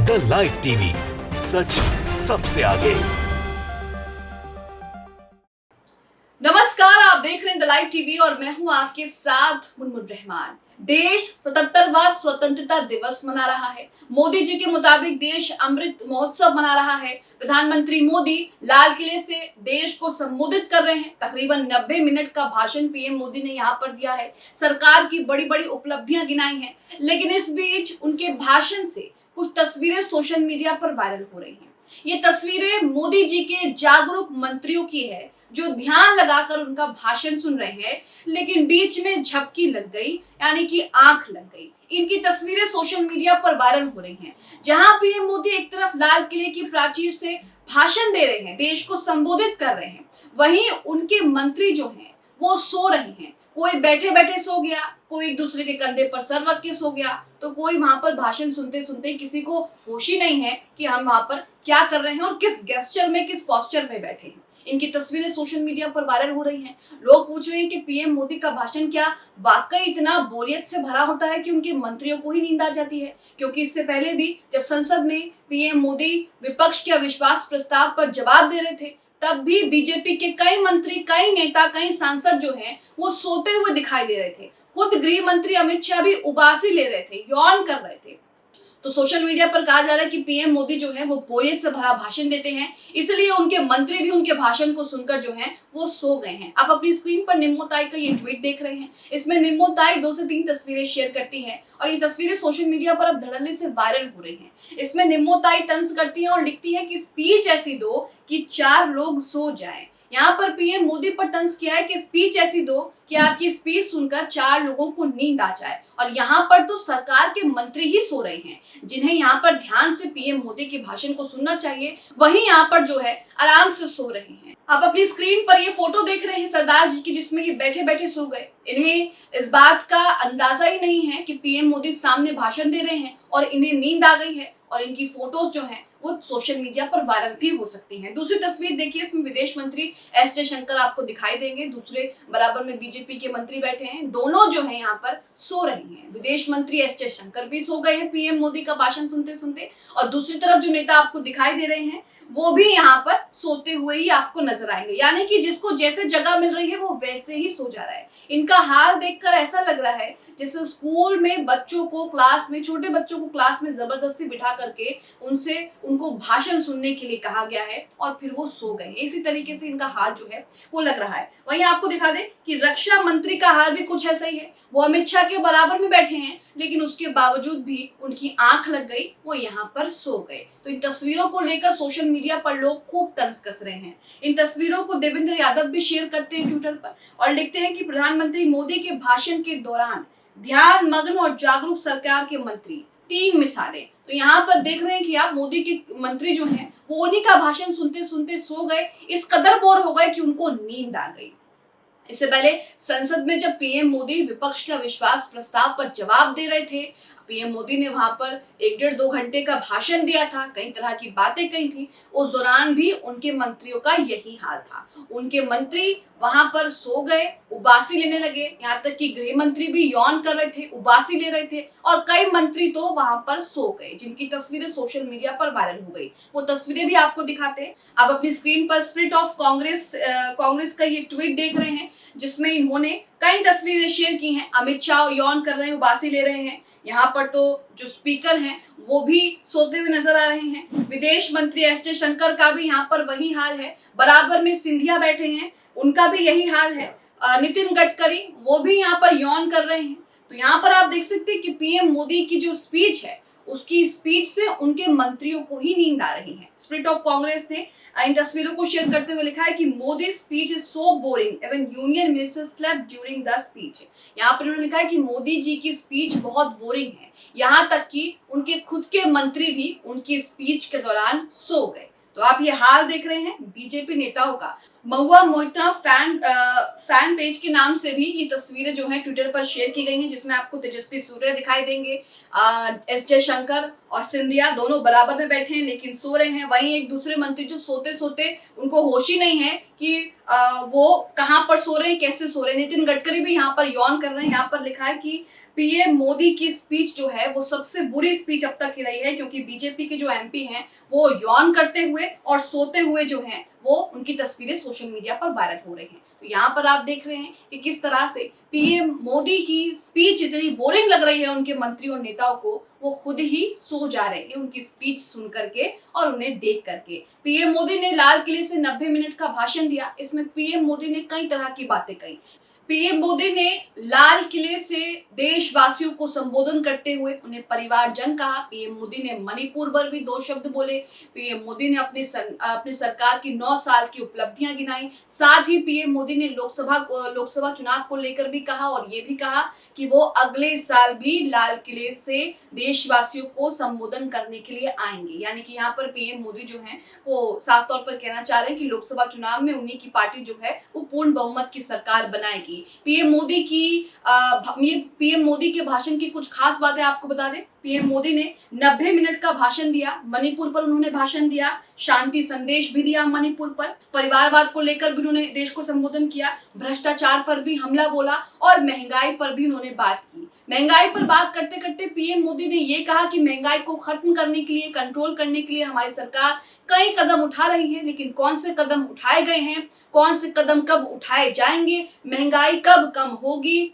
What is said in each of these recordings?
The live TV, सच सबसे आगे। नमस्कार, आप देख रहे हैं द लाइव टीवी और मैं हूं आपके साथ मुनमुन रहमान। देश 77वां स्वतंत्रता दिवस मना रहा है। मोदी जी के मुताबिक देश अमृत महोत्सव मना रहा है। प्रधानमंत्री मोदी लाल किले से देश को संबोधित कर रहे हैं। तकरीबन 90 मिनट का भाषण पीएम मोदी ने यहाँ पर दिया है। सरकार की बड़ी बड़ी उपलब्धियां गिनाई हैं, लेकिन इस बीच उनके भाषण से कुछ तस्वीरें सोशल मीडिया पर वायरल हो रही हैं। ये तस्वीरें मोदी जी के जागरूक मंत्रियों की है, जो ध्यान लगाकर उनका भाषण सुन रहे हैं, लेकिन बीच में झपकी लग गई, यानी कि आंख लग गई। इनकी तस्वीरें सोशल मीडिया पर वायरल हो रही हैं, जहां पीएम मोदी एक तरफ लाल किले की प्राचीर से भाषण दे रहे हैं, देश को संबोधित कर रहे हैं, वहीं उनके मंत्री जो हैं वो सो रहे हैं। कोई बैठे बैठे सो गया, कोई एक दूसरे के कंधे पर सर रख के सो गया, तो कोई वहां पर भाषण सुनते सुनते किसी को होश ही नहीं है कि हम वहां पर क्या कर रहे हैं और किस गेस्चर में, किस पोस्चर में बैठे हैं। इनकी तस्वीरें सोशल मीडिया पर वायरल हो रही हैं। लोग पूछ रहे हैं कि पीएम मोदी का भाषण क्या वाकई इतना बोरियत से भरा होता है कि उनके मंत्रियों को ही नींद आ जाती है? क्योंकि इससे पहले भी जब संसद में पीएम मोदी विपक्ष के अविश्वास प्रस्ताव पर जवाब दे रहे थे, तब भी बीजेपी के कई मंत्री, कई नेता, कई सांसद जो हैं वो सोते हुए दिखाई दे रहे थे। खुद गृह मंत्री अमित शाह भी उबासी ले रहे थे, यौन कर रहे थे। तो सोशल मीडिया पर कहा जा रहा है कि पीएम मोदी जो है वो बोरियत से भरा भाषण देते हैं, इसलिए उनके मंत्री भी उनके भाषण को सुनकर जो है वो सो गए हैं। आप अपनी स्क्रीन पर निम्मोताई का ये ट्वीट देख रहे हैं। इसमें निम्मोताई 2 से 3 तस्वीरें शेयर करती हैं और ये तस्वीरें सोशल मीडिया पर अब धड़ल्ले से वायरल हो रही हैं। इसमें निम्मोताई तंज करती है और लिखती है कि स्पीच ऐसी दो कि 4 लोग सो जाएं। यहाँ पर पीएम मोदी पर तंज किया है कि स्पीच ऐसी दो कि आपकी स्पीच सुनकर 4 लोगों को नींद आ जाए। और यहाँ पर तो सरकार के मंत्री ही सो रहे हैं, जिन्हें यहाँ पर ध्यान से पीएम मोदी के भाषण को सुनना चाहिए, वहीं यहाँ पर जो है आराम से सो रहे हैं। आप अपनी स्क्रीन पर ये फोटो देख रहे हैं सरदार जी की, जिसमें ये बैठे बैठे सो गए। इन्हें इस बात का अंदाजा ही नहीं है कि पीएम मोदी सामने भाषण दे रहे हैं और इन्हें नींद आ गई है, और इनकी फोटोज जो हैं वो सोशल मीडिया पर वायरल भी हो सकती हैं। दूसरी तस्वीर देखिए, इसमें विदेश मंत्री एस जयशंकर आपको दिखाई देंगे। दूसरे बराबर में बीजेपी के मंत्री बैठे हैं। दोनों जो हैं यहाँ पर सो रहे हैं। विदेश मंत्री एस जयशंकर भी सो गए हैं पीएम मोदी का भाषण सुनते सुनते, और दूसरी तरफ जो नेता आपको दिखाई दे रहे हैं वो भी यहाँ पर सोते हुए ही आपको नजर आएंगे। यानी कि जिसको जैसे जगह मिल रही है वो वैसे ही सो जा रहा है। इनका हाल देखकर ऐसा लग रहा है जैसे स्कूल में बच्चों को, क्लास में, छोटे बच्चों को क्लास में जबरदस्ती बिठा करके उनको भाषण सुनने के लिए कहा गया है और फिर वो सो गए। इसी तरीके से इनका हाल जो है वो लग रहा है। वहीं आपको दिखा दें कि रक्षा मंत्री का हाल भी कुछ ऐसा ही है। वो अमित शाह के बराबर में बैठे हैं, लेकिन उसके बावजूद भी उनकी आंख लग गई, वो यहाँ पर सो गए। तो इन तस्वीरों को लेकर सोशल मीडिया पर लोग खूब तंज कस रहे हैं। इन तस्वीरों को देवेंद्र यादव भी शेयर करते हैं ट्विटर पर और लिखते हैं कि प्रधानमंत्री मोदी के भाषण के दौरान ध्यान मग्न और जागरूक सरकार के मंत्री, 3 मिसालें। तो यहाँ पर देख रहे हैं कि आप मोदी के मंत्री जो हैं वो उन्हीं का भाषण सुनते सुनते सो गए, इस कदर बोर हो गए कि उनको नींद आ गई। इससे पहले संसद में जब पीएम मोदी विपक्ष के अविश्वास प्रस्ताव पर जवाब दे रहे थे, पीएम मोदी ने वहां पर 1-1.5-2 घंटे का भाषण दिया था, कई तरह की बातें कही थी। उस दौरान भी उनके मंत्रियों का यही हाल था। उनके मंत्री वहां पर सो गए, उबासी लेने लगे, यहाँ तक कि गृह मंत्री भी यौन कर रहे थे, उबासी ले रहे थे, और कई मंत्री तो वहां पर सो गए, जिनकी तस्वीरें सोशल मीडिया पर वायरल हो गई। वो तस्वीरें भी आपको दिखाते हैं। आप अपनी स्क्रीन पर स्पिरिट ऑफ कांग्रेस का ये ट्वीट देख रहे हैं, जिसमें इन्होंने कई तस्वीरें शेयर की हैं। अमित शाह यौन कर रहे हैं, उबासी ले रहे हैं। यहाँ पर तो जो स्पीकर हैं वो भी सोते हुए नजर आ रहे हैं। विदेश मंत्री एस जयशंकर का भी यहाँ पर वही हाल है। बराबर में सिंधिया बैठे हैं, उनका भी यही हाल है। नितिन गडकरी वो भी यहाँ पर यौन कर रहे हैं। तो यहाँ पर आप देख सकते हैं कि पीएम मोदी की जो स्पीच है, उसकी स्पीच से उनके मंत्रियों को ही नींद आ रही है। स्पिरिट ऑफ कांग्रेस ने इन तस्वीरों को शेयर करते हुए लिखा है कि Modi speech is so boring, even union minister slept during the speech. यहाँ पर उन्होंने लिखा है कि मोदी जी की स्पीच बहुत बोरिंग है, यहाँ तक कि उनके खुद के मंत्री भी उनकी स्पीच के दौरान सो गए। तो आप ये हाल देख रहे हैं बीजेपी नेताओं का। महुआ मोइत्रा फैन पेज के नाम से भी ये तस्वीरें जो हैं ट्विटर पर शेयर की गई हैं, जिसमें आपको तेजस्वी सूर्य दिखाई देंगे। एस जयशंकर और सिंधिया दोनों बराबर में बैठे हैं लेकिन सो रहे हैं। वहीं एक दूसरे मंत्री जो सोते सोते उनको होश ही नहीं है कि वो कहाँ पर सो रहे हैं, कैसे सो रहे हैं। नितिन गडकरी भी यहाँ पर यौन कर रहे हैं। यहाँ पर लिखा है कि पीएम मोदी की स्पीच जो है वो सबसे बुरी स्पीच अब तक की रही है, क्योंकि बीजेपी के जो एमपी हैं वो यौन करते हुए और सोते हुए जो हैं वो उनकी तस्वीरें सोशल मीडिया पर वायरल हो रही हैं। तो यहाँ पर आप देख रहे हैं कि किस तरह से पीएम मोदी की स्पीच इतनी बोरिंग लग रही है उनके मंत्री और नेताओं को, वो खुद ही सो जा रहे हैं उनकी स्पीच सुन करके और उन्हें देख करके। पीएम मोदी ने लाल किले से 90 मिनट का भाषण दिया। इसमें पीएम मोदी ने कई तरह की बातें कही। पीएम मोदी ने लाल किले से देशवासियों को संबोधन करते हुए उन्हें परिवारजन कहा। पीएम मोदी ने मणिपुर पर भी 2 शब्द बोले। पीएम मोदी ने अपनी सरकार की 9 साल की उपलब्धियां गिनाई। साथ ही पीएम मोदी ने लोकसभा चुनाव को लेकर भी कहा और ये भी कहा कि वो अगले साल भी लाल किले से देशवासियों को संबोधन करने के लिए आएंगे। यानी कि यहाँ पर पीएम मोदी जो है वो साफ तौर पर कहना चाह रहे हैं कि लोकसभा चुनाव में उन्हीं की पार्टी जो है वो पूर्ण बहुमत की सरकार बनाएगी। पीएम मोदी के भाषण की कुछ खास बातें आपको बता दें। पीएम मोदी ने 90 मिनट का भाषण दिया। मणिपुर पर उन्होंने भाषण दिया, शांति संदेश भी दिया मणिपुर पर, परिवारवाद को लेकर भी उन्होंने देश को संबोधन किया, भ्रष्टाचार पर भी हमला बोला और महंगाई पर भी उन्होंने बात की। महंगाई पर बात करते करते पीएम मोदी ने ये कहा कि महंगाई को खत्म करने के लिए, कंट्रोल करने के लिए हमारी सरकार कई कदम उठा रही है, लेकिन कौन से कदम उठाए गए हैं, कौन से कदम कब उठाए जाएंगे, महंगाई कब कम होगी,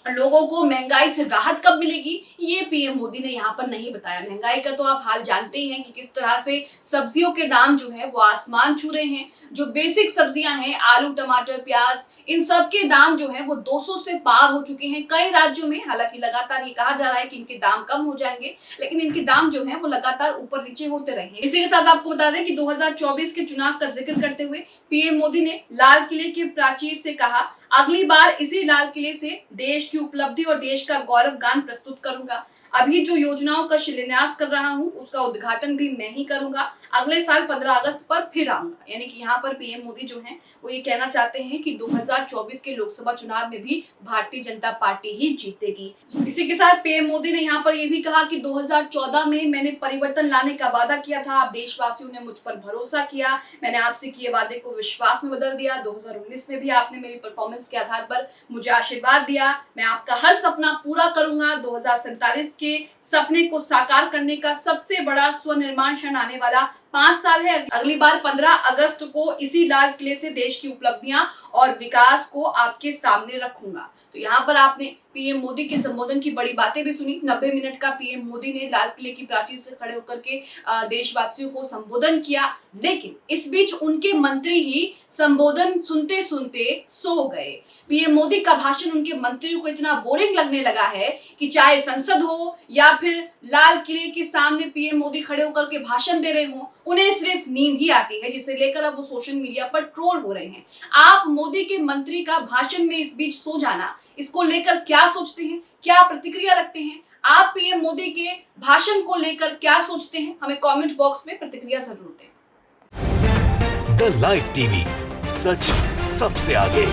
लोगों को महंगाई से राहत कब मिलेगी, ये पीएम मोदी ने यहाँ पर नहीं बताया। महंगाई का तो आप हाल जानते ही हैं कि किस तरह से सब्जियों के दाम जो है वो आसमान छू रहे हैं। जो बेसिक सब्जियां हैं, आलू, टमाटर, प्याज, इन सब के दाम जो है वो 200 से पार हो चुके हैं कई राज्यों में। हालांकि लगातार ये कहा जा रहा है कि इनके दाम कम हो जाएंगे, लेकिन इनके दाम जो है वो लगातार ऊपर नीचे होते रहे। इसी के साथ आपको बता दें कि 2024 के चुनाव का जिक्र करते हुए पीएम मोदी ने लाल किले के प्राचीर से कहा, अगली बार इसी लाल किले से देश की उपलब्धि और देश का गौरव गान प्रस्तुत करूंगा। अभी जो योजनाओं का शिलान्यास कर रहा हूं उसका उद्घाटन भी मैं ही करूंगा। अगले साल 15 अगस्त पर फिर आऊंगा। यानी कि यहाँ पर पीएम मोदी जो हैं वो ये कहना चाहते हैं कि 2024 के लोकसभा चुनाव में भी भारतीय जनता पार्टी ही जीतेगी। इसी के साथ पीएम मोदी ने यहाँ पर ये भी कहा कि 2014 में मैंने परिवर्तन लाने का वादा किया था, आप देशवासियों ने मुझ पर भरोसा किया, मैंने आपसे किए वादे को विश्वास में बदल दिया। 2019 में भी आपने मेरी परफॉर्मेंस के आधार पर मुझे आशीर्वाद दिया, मैं आपका हर सपना पूरा करूंगा। 2047 के सपने को साकार करने का सबसे बड़ा स्वनिर्माण क्षण आने वाला 5 साल है। अगली बार 15 अगस्त को इसी लाल किले से देश की उपलब्धियां और विकास को आपके सामने रखूंगा। तो यहाँ पर आपने पीएम मोदी के संबोधन की बड़ी बातें भी सुनी। 90 मिनट का पीएम मोदी ने लाल किले की प्राचीर से खड़े होकर के देशवासियों को संबोधन किया, लेकिन इस बीच उनके मंत्री ही संबोधन सुनते सुनते सो गए। पीएम मोदी का भाषण उनके मंत्रियों को इतना बोरिंग लगने लगा है कि चाहे संसद हो या फिर लाल किले के सामने पीएम मोदी खड़े होकर के भाषण दे रहे हो, उन्हें सिर्फ नींद ही आती है, जिसे लेकर अब वो सोशल मीडिया पर ट्रोल हो रहे हैं। आप मोदी के मंत्री का भाषण में इस बीच सो जाना, इसको लेकर क्या सोचते हैं, क्या प्रतिक्रिया रखते हैं? आप पीएम मोदी के भाषण को लेकर क्या सोचते हैं? हमें कमेंट बॉक्स में प्रतिक्रिया जरूर दें। द लाइव टीवी, सच सबसे आगे।